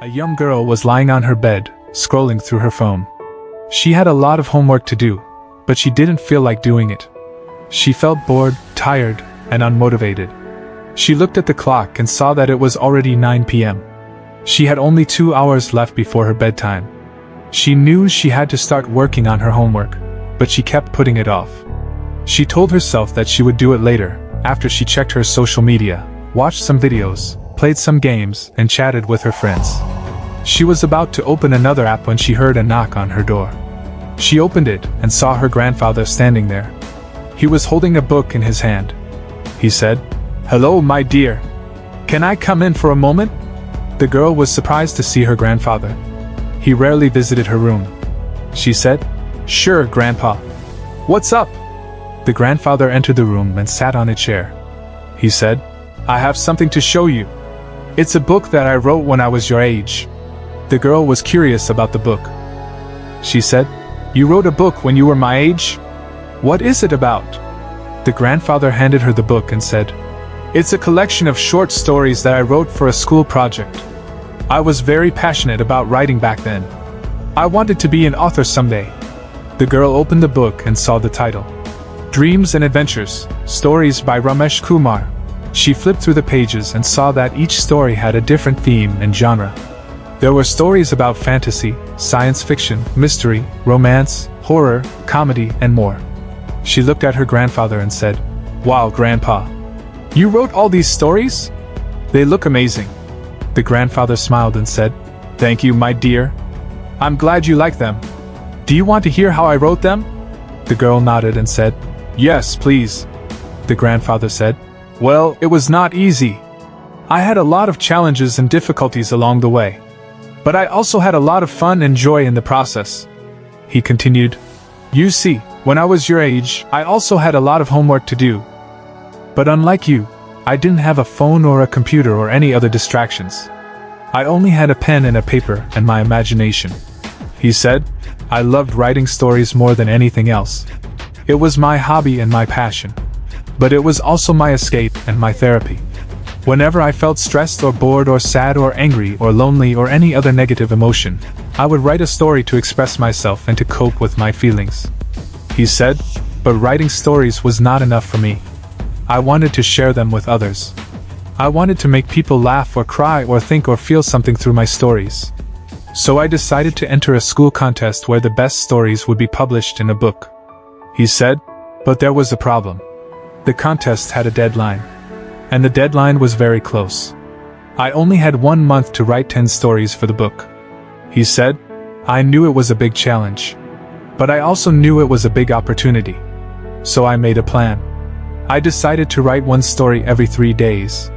A young girl was lying on her bed, scrolling through her phone. She had a lot of homework to do, but she didn't feel like doing it. She felt bored, tired, and unmotivated. She looked at the clock and saw that it was already 9 p.m. She had only 2 hours left before her bedtime. She knew she had to start working on her homework, but she kept putting it off. She told herself that she would do it later, after she checked her social media, watched some videos, played some games, and chatted with her friends. She was about to open another app when she heard a knock on her door. She opened it and saw her grandfather standing there. He was holding a book in his hand. He said, "Hello, my dear. Can I come in for a moment?" The girl was surprised to see her grandfather. He rarely visited her room. She said, "Sure, Grandpa. What's up?" The grandfather entered the room and sat on a chair. He said, "I have something to show you. It's a book that I wrote when I was your age." The girl was curious about the book. She said, "You wrote a book when you were my age? What is it about?" The grandfather handed her the book and said, "It's a collection of short stories that I wrote for a school project. I was very passionate about writing back then. I wanted to be an author someday." The girl opened the book and saw the title, Dreams and Adventures, Stories by Ramesh Kumar. She flipped through the pages and saw that each story had a different theme and genre. There were stories about fantasy, science fiction, mystery, romance, horror, comedy, and more. She looked at her grandfather and said, "Wow, Grandpa. You wrote all these stories? They look amazing." The grandfather smiled and said, "Thank you, my dear. I'm glad you like them. Do you want to hear how I wrote them?" The girl nodded and said, "Yes, please." The grandfather said, "Well, it was not easy. I had a lot of challenges and difficulties along the way. But I also had a lot of fun and joy in the process." He continued, "You see, when I was your age, I also had a lot of homework to do. But unlike you, I didn't have a phone or a computer or any other distractions. I only had a pen and a paper and my imagination." He said, "I loved writing stories more than anything else. It was my hobby and my passion. But it was also my escape and my therapy. Whenever I felt stressed or bored or sad or angry or lonely or any other negative emotion, I would write a story to express myself and to cope with my feelings." He said, "But writing stories was not enough for me. I wanted to share them with others. I wanted to make people laugh or cry or think or feel something through my stories. So I decided to enter a school contest where the best stories would be published in a book." He said, "But there was a problem. The contest had a deadline. And the deadline was very close. I only had 1 month to write 10 stories for the book." He said, "I knew it was a big challenge. But I also knew it was a big opportunity. So I made a plan. I decided to write 1 story every 3 days.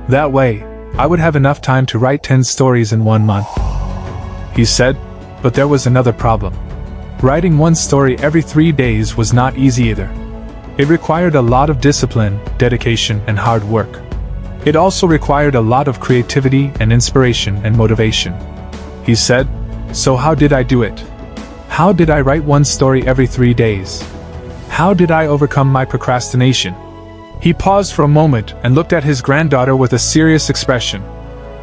That way, I would have enough time to write 10 stories in 1 month." He said, "But there was another problem. Writing 1 story every 3 days was not easy either. It required a lot of discipline, dedication, and hard work. It also required a lot of creativity and inspiration and motivation." He said, "So how did I do it? How did I write 1 story every 3 days? How did I overcome my procrastination?" He paused for a moment and looked at his granddaughter with a serious expression.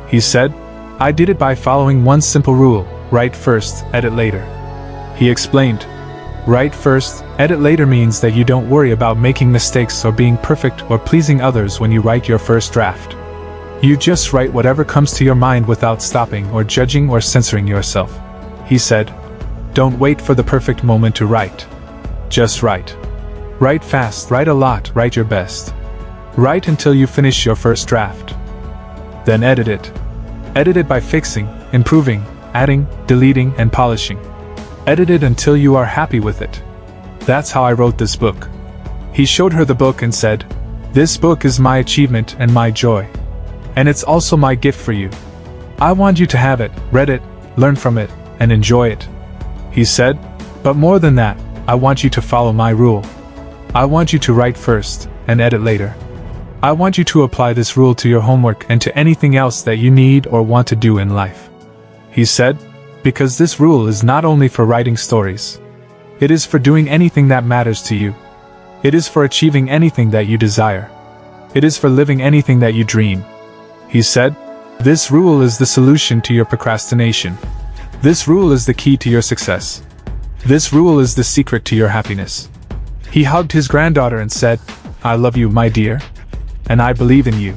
He said, "I did it by following one simple rule: write first, edit later." He explained, "Write first, edit later means that you don't worry about making mistakes or being perfect or pleasing others when you write your first draft. You just write whatever comes to your mind without stopping or judging or censoring yourself." He said, "Don't wait for the perfect moment to write. Just write. Write fast, write a lot, write your best. Write until you finish your first draft. Then edit it. Edit it by fixing, improving, adding, deleting, and polishing. Edit it until you are happy with it. That's how I wrote this book." He showed her the book and said, "This book is my achievement and my joy. And it's also my gift for you. I want you to have it, read it, learn from it, and enjoy it." He said, "But more than that, I want you to follow my rule. I want you to write first, and edit later. I want you to apply this rule to your homework and to anything else that you need or want to do in life." He said, "Because this rule is not only for writing stories. It is for doing anything that matters to you. It is for achieving anything that you desire. It is for living anything that you dream." He said, This rule is the solution to your procrastination. This rule is the key to your success. This rule is the secret to your happiness. He hugged his granddaughter and said, "I love you, my dear. And I believe in you.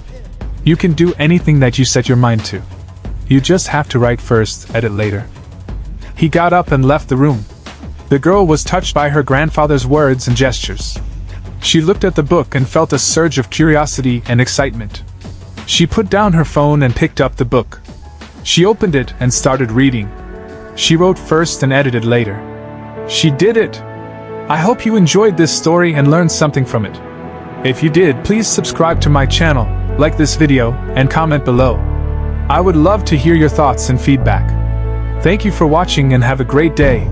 You can do anything that you set your mind to. You just have to write first, edit later." He got up and left the room. The girl was touched by her grandfather's words and gestures. She looked at the book and felt a surge of curiosity and excitement. She put down her phone and picked up the book. She opened it and started reading. She wrote first and edited later. She did it! I hope you enjoyed this story and learned something from it. If you did, please subscribe to my channel, like this video, and comment below. I would love to hear your thoughts and feedback. Thank you for watching and have a great day.